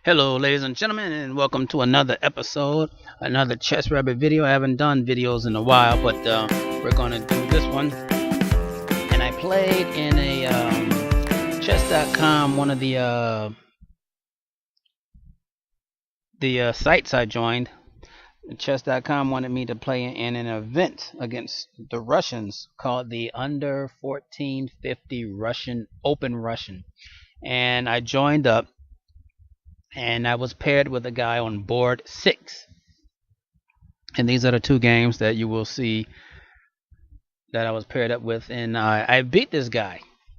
Hello, ladies and gentlemen, and welcome to another episode, another ChessRabbitt video. I haven't done videos in a while, but we're going to do this one. And I played in a chess.com, one of the sites I joined. Chess.com wanted me to play in an event against the Russians called the Under 1450 Russian Open Russian. And I joined up. And I was paired with a guy on board 6. And these are the two games that you will see that I was paired up with. And I beat this guy.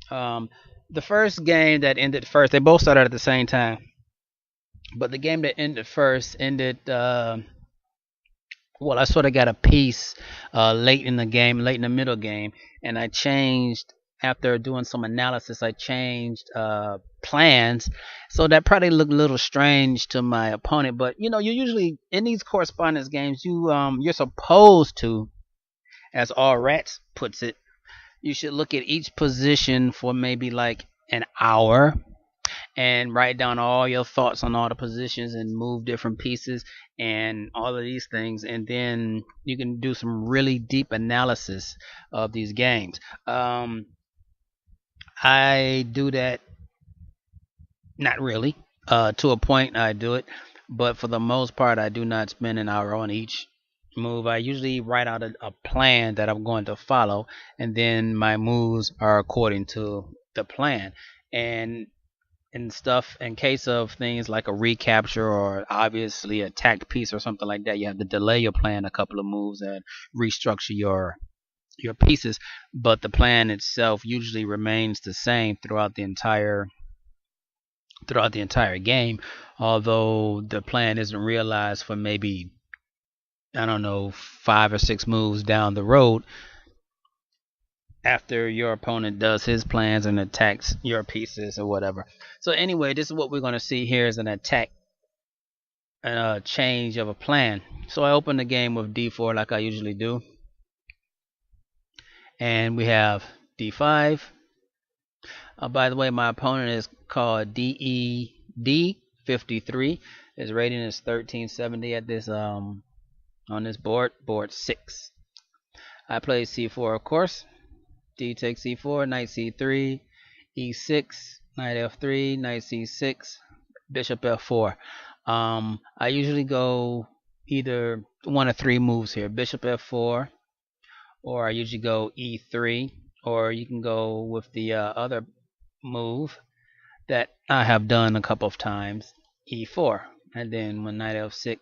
The first game that ended first, they both started at the same time. But the game that ended first ended, well, I sort of got a piece late in the game, late in the middle game. And I changed, after doing some analysis, I changed plans. So that probably looked a little strange to my opponent, but you usually in these correspondence games, you're supposed to, as all rats puts it, you should look at each position for maybe like an hour and write down all your thoughts on all the positions and move different pieces and all of these things, and then you can do some really deep analysis of these games. I do that. Not really. To a point, I do it, but for the most part, I do not spend an hour on each move. I usually write out a plan that I'm going to follow, and then my moves are according to the plan. And stuff, in case of things like a recapture or obviously a attacked piece or something like that, you have to delay your plan a couple of moves and restructure your pieces. But the plan itself usually remains the same throughout the entire game, although the plan isn't realized for maybe, I don't know, 5 or 6 moves down the road after your opponent does his plans and attacks your pieces or whatever. So anyway, this is what we're going to see here is an attack, a change of a plan. So I open the game with d4 like I usually do, and we have d5. By the way, my opponent is called DED53. His rating is 1370 at this on this board 6. I play c4, of course. D takes c4, knight c3, e6, knight f3, knight c6, bishop f4. I usually go either one of 3 moves here: bishop f4, or I usually go e3, or you can go with the other move that I have done a couple of times, e4, and then when knight f6,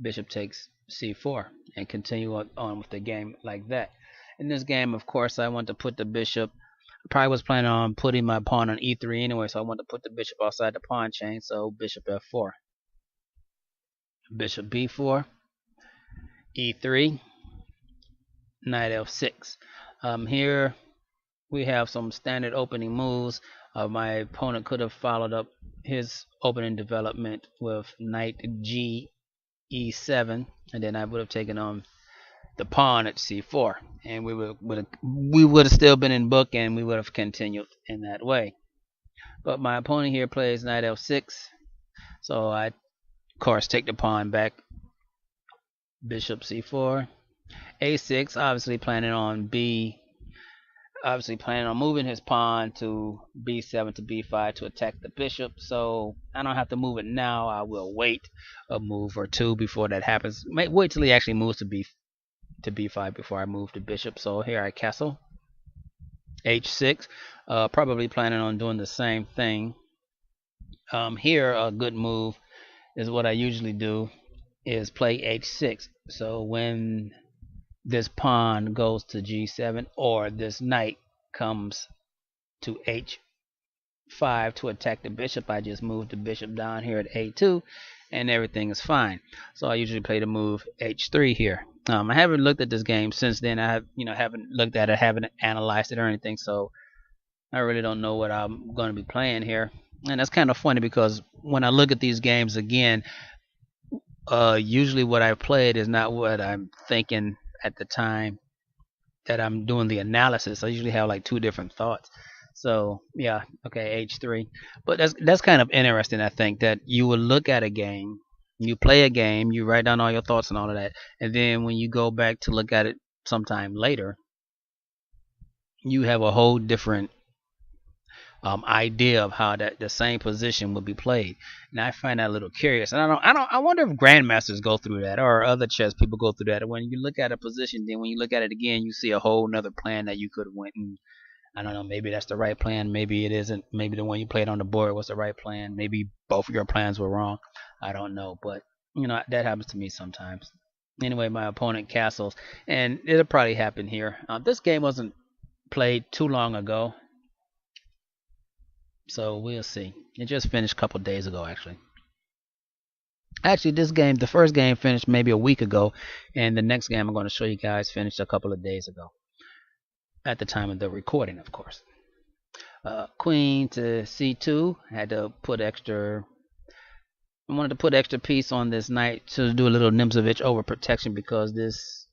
bishop takes c4, and continue on with the game like that. In this game, of course, I want to put the bishop. I probably was planning on putting my pawn on e3 anyway, so I want to put the bishop outside the pawn chain. So bishop f4, bishop b4, e3, knight f6. Here we have some standard opening moves. My opponent could have followed up his opening development with knight g e7, and then I would have taken on the pawn at c4, and we would have still been in book, and we would have continued in that way. But my opponent here plays knight f6, so I of course take the pawn back. Bishop c4, a6, obviously planning on moving his pawn to b7 to b5 to attack the bishop. So I don't have to move it now. I will wait a move or 2 before that happens. Wait till he actually moves to b5 before I move the bishop. So here I castle h6, probably planning on doing the same thing. Here a good move is what I usually do, is play h6. So when this pawn goes to g7, or this knight comes to h5 to attack the bishop, I just move the bishop down here at a2, and everything is fine. So I usually play the move h3 here. I haven't looked at this game since then. I haven't looked at it, haven't analyzed it or anything, so I really don't know what I'm going to be playing here. And that's kind of funny because when I look at these games again, usually what I played is not what I'm thinking at the time that I'm doing the analysis. I usually have like 2 different thoughts. So yeah, okay, h3. But that's kind of interesting. I think that you would look at a game, you play a game, you write down all your thoughts and all of that, and then when you go back to look at it sometime later, you have a whole different idea of how that the same position would be played. And I find that a little curious. And I wonder if grandmasters go through that or other chess people go through that. When you look at a position, then when you look at it again, you see a whole another plan that you could have went and I don't know. Maybe that's the right plan. Maybe it isn't. Maybe the one you played on the board was the right plan. Maybe both of your plans were wrong. I don't know. But that happens to me sometimes. Anyway, my opponent castles, and it'll probably happen here. This game wasn't played too long ago. So we'll see. It just finished a couple days ago, actually. Actually, this game, the first game finished maybe a week ago, and the next game I'm going to show you guys finished a couple of days ago. At the time of the recording, of course. Queen to c2. Had to put extra. I wanted to put extra piece on this knight to do a little Nimzovich over protection because this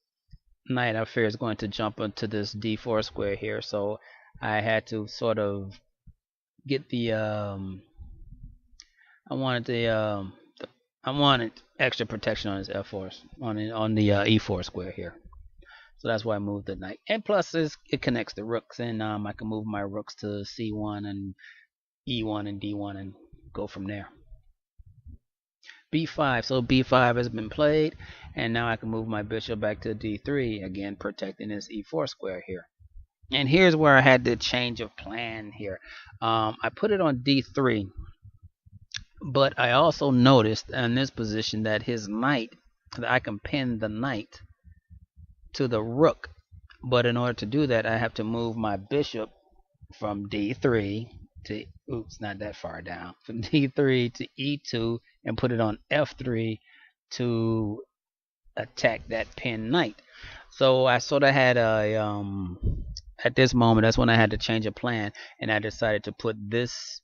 knight I fear is going to jump into this d4 square here. So I had to sort of get the I wanted extra protection on his f4 on the e4 square here. So that's why I moved the knight. And plus it connects the rooks, and I can move my rooks to c1 and e1 and d1 and go from there. b5. So b5 has been played, and now I can move my bishop back to d3, again protecting this e4 square here. And here's where I had the change of plan here. I put it on d3, but I also noticed in this position that his knight, that I can pin the knight to the rook. But in order to do that, I have to move my bishop from d3 to, oops, not that far down, from d3 to e2 and put it on f3 to attack that pinned knight. So I sort of had a at this moment, that's when I had to change a plan, and I decided to put this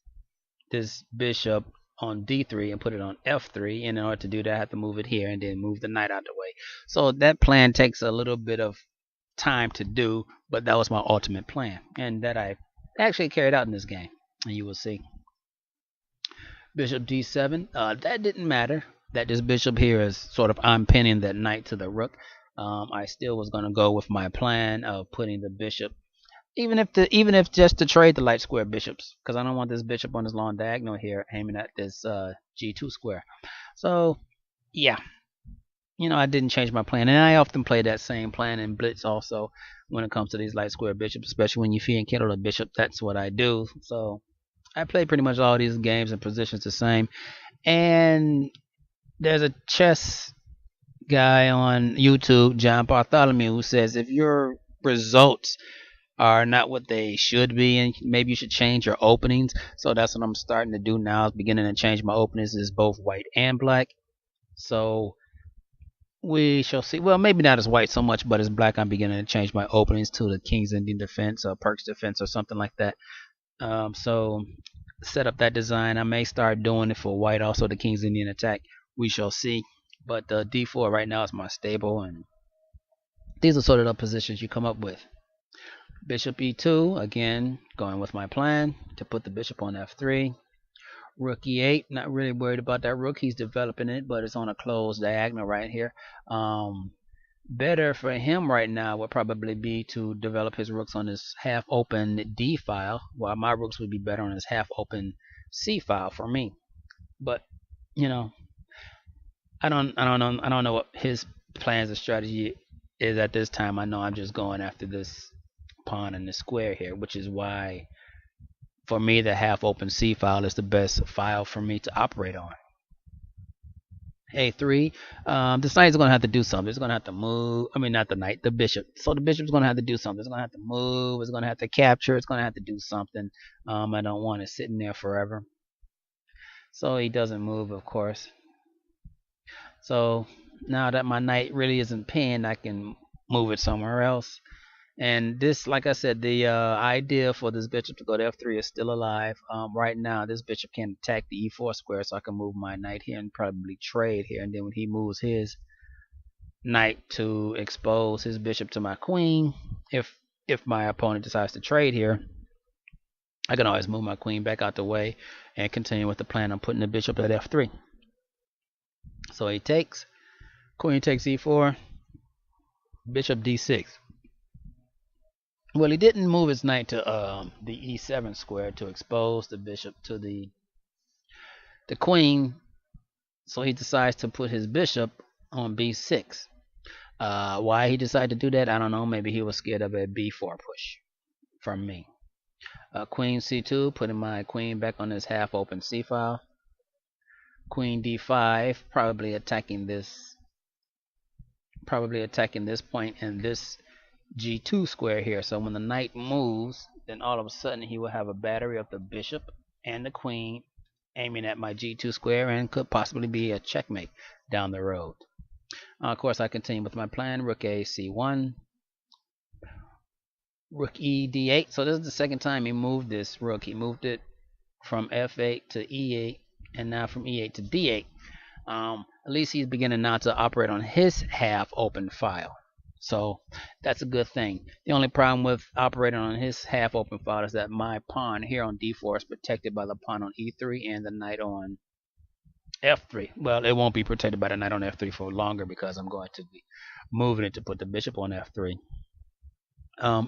bishop on d3 and put it on f3, and in order to do that I have to move it here and then move the knight out of the way. So that plan takes a little bit of time to do, but that was my ultimate plan, and that I actually carried out in this game, and you will see. Bishop d7, that didn't matter, that this bishop here is sort of, I'm pinning that knight to the rook. I still was going to go with my plan of putting the bishop, even if just to trade the light square bishops, because I don't want this bishop on this long diagonal here aiming at this g2 square. So yeah, I didn't change my plan, and I often play that same plan in blitz also when it comes to these light square bishops, especially when you fee and kindle a bishop. That's what I do. So I play pretty much all these games and positions the same. And there's a chess guy on YouTube, John Bartholomew, who says if your results are not what they should be, and maybe you should change your openings. So that's what I'm starting to do now, is beginning to change my openings, is both white and black. So we shall see. Well, maybe not as white so much, but as black, I'm beginning to change my openings to the King's Indian defense or Perk's defense or something like that. So set up that design. I may start doing it for white, also the King's Indian attack. We shall see. But d4 right now is my stable, and these are sort of the positions you come up with. Bishop e2, again going with my plan to put the bishop on f3. Rook e8, not really worried about that rook, he's developing it, but it's on a closed diagonal right here. Better for him right now would probably be to develop his rooks on this half open d file, while my rooks would be better on his half open c file for me. But I don't know what his plans or strategy is at this time. I know I'm just going after this pawn in the square here, which is why for me the half open c file is the best file for me to operate on. a3, this knight is going to have to do something. It's going to have to move. I mean, not the knight, the bishop. So the bishop's going to have to do something. It's going to have to move. It's going to have to capture. It's going to have to do something. I don't want it sitting there forever. So he doesn't move, of course. So now that my knight really isn't pinned, I can move it somewhere else. And this, like I said, the idea for this bishop to go to f3 is still alive. Right now, this bishop can attack the e4 square, so I can move my knight here and probably trade here. And then when he moves his knight to expose his bishop to my queen, if my opponent decides to trade here, I can always move my queen back out the way and continue with the plan of putting the bishop at f3. So he takes, queen takes e4, bishop d6. Well, he didn't move his knight to the e7 square to expose the bishop to the queen, so he decides to put his bishop on b6. Why he decided to do that, I don't know. Maybe he was scared of a b4 push from me. Queen c2, putting my queen back on this half-open c file. Queen d5, probably attacking this point and this g2 square here. So when the knight moves, then all of a sudden he will have a battery of the bishop and the queen aiming at my g2 square, and could possibly be a checkmate down the road. Of course, I continue with my plan. Rook a c1, rook e d8. So this is the second time he moved this rook. He moved it from f8 to e8, and now from e8 to d8. At least he's beginning now to operate on his half open file. So that's a good thing. The only problem with operating on his half open file is that my pawn here on d4 is protected by the pawn on e3 and the knight on f3. Well, it won't be protected by the knight on f3 for longer, because I'm going to be moving it to put the bishop on f3.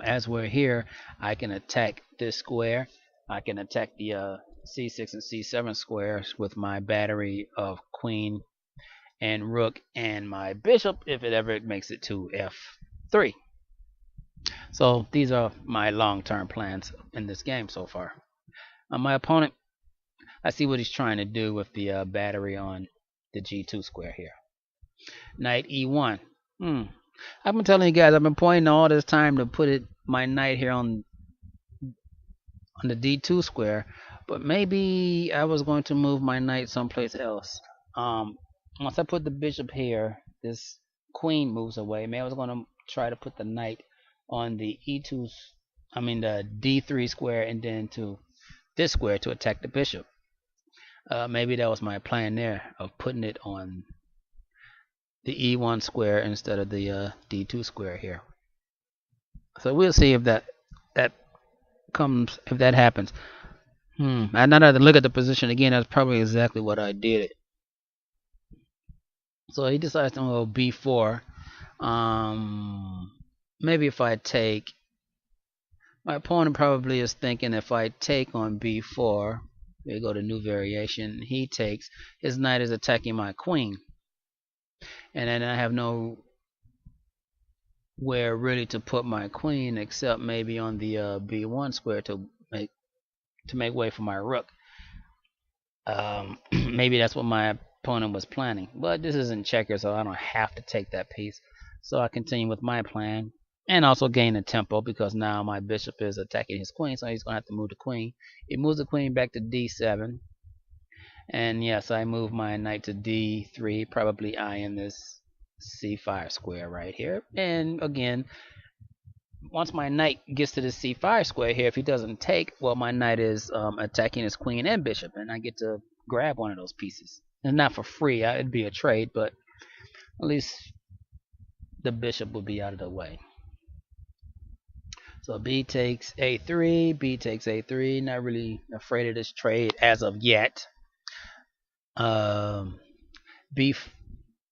As we're here, I can attack this square. I can attack the c6 and c7 squares with my battery of queen and rook and my bishop if it ever makes it to f3. So these are my long-term plans in this game so far. My opponent, I see what he's trying to do with the battery on the g2 square here. Knight e1. I've been telling you guys, I've been pointing all this time to put my knight here on the d2 square, but maybe I was going to move my knight someplace else. Once I put the bishop here, this queen moves away. Maybe I was going to try to put the knight on the the d3 square, and then to this square to attack the bishop. Maybe that was my plan there, of putting it on the e1 square instead of the d2 square here. So we'll see if that happens. Now that I look at the position again, that's probably exactly what I did. So he decides to go b4. Maybe if I take, my opponent probably is thinking if I take on b4, we go to new variation, he takes, his knight is attacking my queen, and then I have no where really to put my queen except maybe on the b1 square to make way for my rook. Maybe that's what my opponent was planning, but this isn't checkers, so I don't have to take that piece. So I continue with my plan, and also gain a tempo, because now my bishop is attacking his queen, so he's going to have to move the queen. He moves the queen back to d7, and yes, I move my knight to d3, probably eyeing this c5 square right here. And again, once my knight gets to the c5 square here, if he doesn't take, well, my knight is attacking his queen and bishop, and I get to grab one of those pieces. And not for free, it'd be a trade, but at least the bishop will be out of the way. So b takes a3, b takes a3. Not really afraid of this trade as of yet. B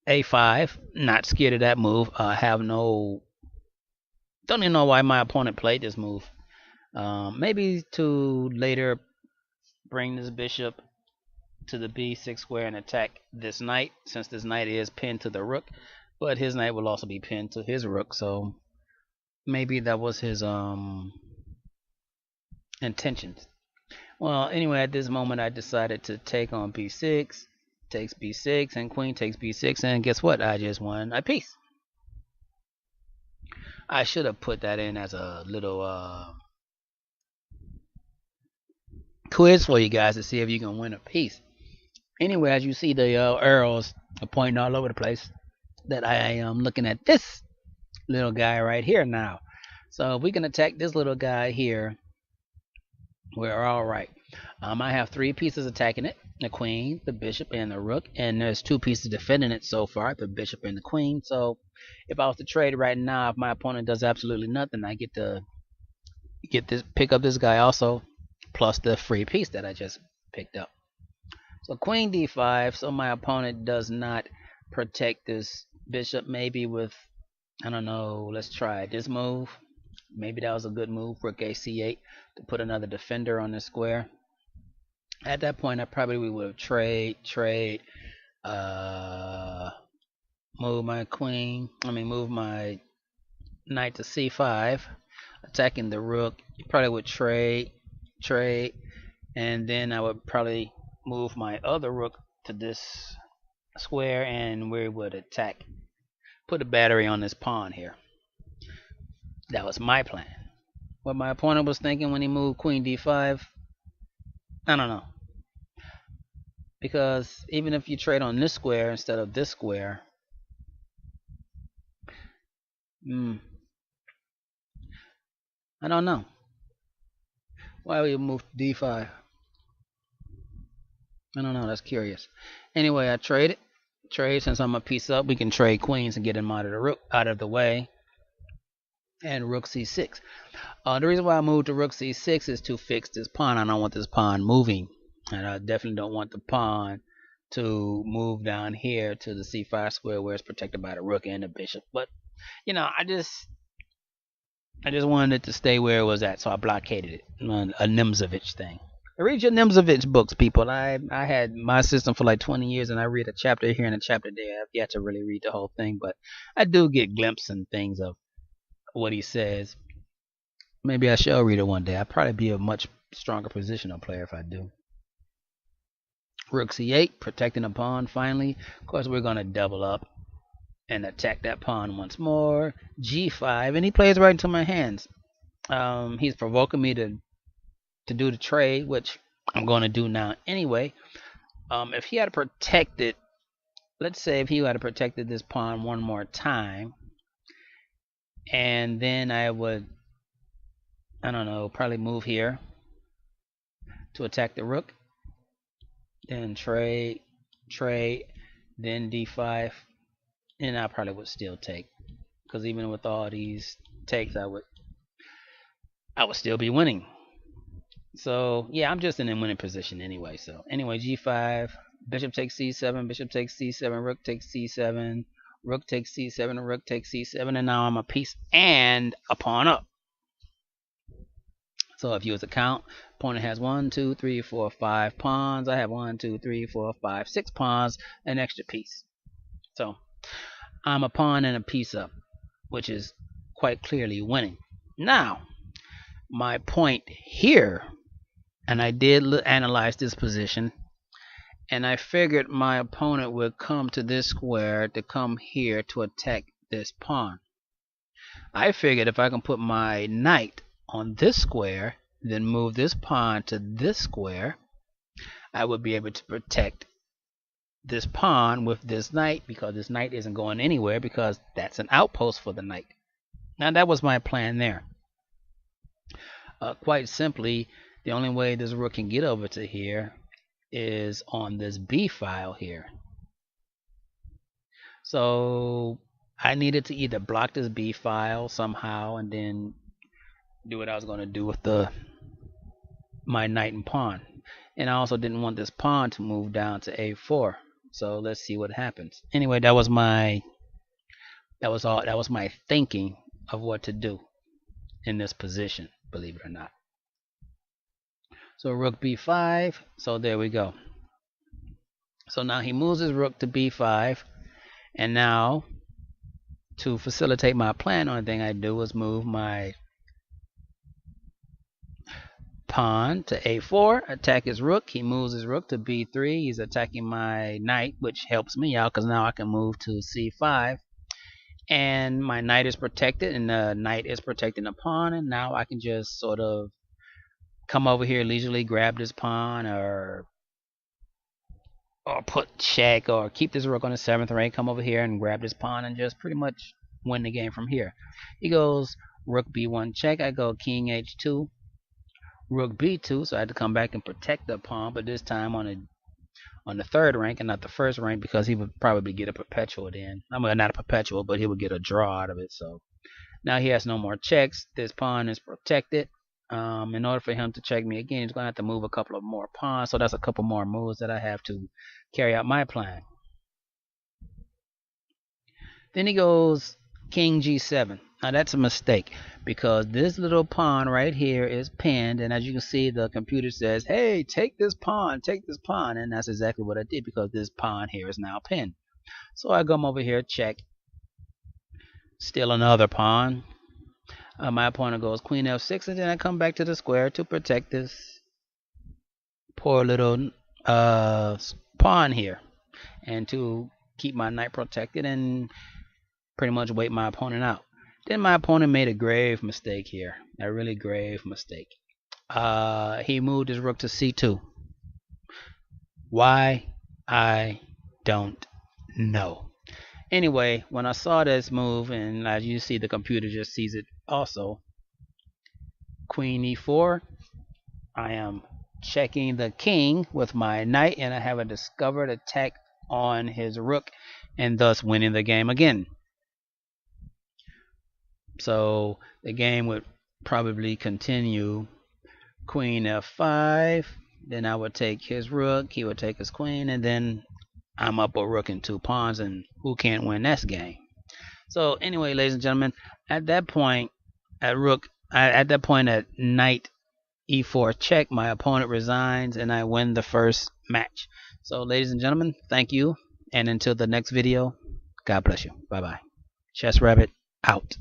a5, not scared of that move. Don't even know why my opponent played this move. Maybe to later bring this bishop to the b6 square and attack this knight, since this knight is pinned to the rook, but his knight will also be pinned to his rook, so maybe that was his intentions. Well, anyway, at this moment I decided to take on b6, takes b6, and queen takes b6, and guess what? I just won a piece. I should have put that in as a little quiz for you guys to see if you can win a piece. Anyway, as you see, the arrows are pointing all over the place, that I am looking at this little guy right here now. So if we can attack this little guy here, we're all right. I have 3 pieces attacking it, the queen, the bishop, and the rook, and there's 2 pieces defending it so far, the bishop and the queen. So if I was to trade right now, if my opponent does absolutely nothing, I get to pick up this guy also, plus the free piece that I just picked up. So queen d5, so my opponent does not protect this bishop, maybe with, I don't know, let's try this move. Maybe that was a good move, rook a c8, to put another defender on the square. At that point, I probably would have move my move my knight to c5, attacking the rook. You probably would trade, and then I would probably move my other rook to this square, and we would attack, put a battery on this pawn here. That was my plan. What my opponent was thinking when he moved queen d5, I don't know. Because even if you trade on this square instead of this square, I don't know. Why would you move d5? I don't know. That's curious. Anyway, I trade since I'm a piece up. We can trade queens and get him out of the way. And rook c6. The reason why I moved to rook c6 is to fix this pawn. I don't want this pawn moving, and I definitely don't want the pawn to move down here to the c5 square where it's protected by the rook and the bishop. But I just wanted it to stay where it was at, so I blockaded it. A Nimzovich thing. Read your Nimzovich books, people. I had my system for like 20 years, and I read a chapter here and a chapter there. I've yet to really read the whole thing, but I do get glimpses and things of what he says. Maybe I shall read it one day. I'll probably be a much stronger positional player if I do. Rook c8, protecting a pawn finally. Of course, we're going to double up and attack that pawn once more. g5, and he plays right into my hands. He's provoking me to do the trade, which I'm going to do now anyway. If he had protected, let's say if he had protected this pawn one more time, and then I would, I don't know, probably move here to attack the rook, then trade, then d5, and I probably would still take, because even with all these takes, I would still be winning. So yeah, I'm just in a winning position anyway. So anyway, g5, bishop takes c7, bishop takes c7, rook takes c7, rook takes c7, rook takes c7, and now I'm a piece and a pawn up. So if you was to count, opponent has 1, 2, 3, 4, 5 pawns. I have 1, 2, 3, 4, 5, 6 pawns, an extra piece. So I'm a pawn and a piece up, which is quite clearly winning. Now, my point here, and I did analyze this position, and I figured my opponent would come to this square to come here to attack this pawn. I figured if I can put my knight on this square, then move this pawn to this square, I would be able to protect this pawn with this knight, because this knight isn't going anywhere, because that's an outpost for the knight. Now that was my plan there. Quite simply, the only way this rook can get over to here is on this B file here. So I needed to either block this B file somehow and then do what I was going to do with my knight and pawn. And I also didn't want this pawn to move down to A4. So let's see what happens. Anyway, that was my thinking of what to do in this position, believe it or not. So rook b5, so there we go. So now he moves his rook to b5, and now to facilitate my plan, the only thing I do is move my pawn to a4, attack his rook. He moves his rook to b3. He's attacking my knight, which helps me out because now I can move to c5, and my knight is protected, and the knight is protecting the pawn, and now I can just sort of come over here leisurely, grab this pawn, or put check, or keep this rook on the 7th rank, come over here and grab this pawn, and just pretty much win the game from here. He goes rook b1 check. I go king h2, rook b2. So I had to come back and protect the pawn, but this time on the 3rd rank and not the 1st rank, because he would probably get a perpetual then. I mean, not a perpetual, but he would get a draw out of it. So now he has no more checks. This pawn is protected. In order for him to check me again, he's going to have to move a couple of more pawns. So that's a couple more moves that I have to carry out my plan. Then he goes King G7. Now that's a mistake because this little pawn right here is pinned, and as you can see, the computer says, "Hey, take this pawn, and that's exactly what I did because this pawn here is now pinned. So I come over here, check, steal another pawn. My opponent goes Queen F6, and then I come back to the square to protect this poor little pawn here, and to keep my knight protected and pretty much wait my opponent out. Then my opponent made a grave mistake here, a really grave mistake. He moved his rook to C2. Why? I don't know. Anyway, when I saw this move, and as you see, the computer just sees it also, Queen E4, I am checking the king with my knight, and I have a discovered attack on his rook, and thus winning the game again. So the game would probably continue Queen F5, then I would take his rook, he would take his queen, and then I'm up a rook and 2 pawns, and who can't win this game? So anyway, ladies and gentlemen, at that point, at knight E4 check, my opponent resigns, and I win the first match. So ladies and gentlemen, thank you, and until the next video, God bless you. Bye bye. ChessRabbitt out.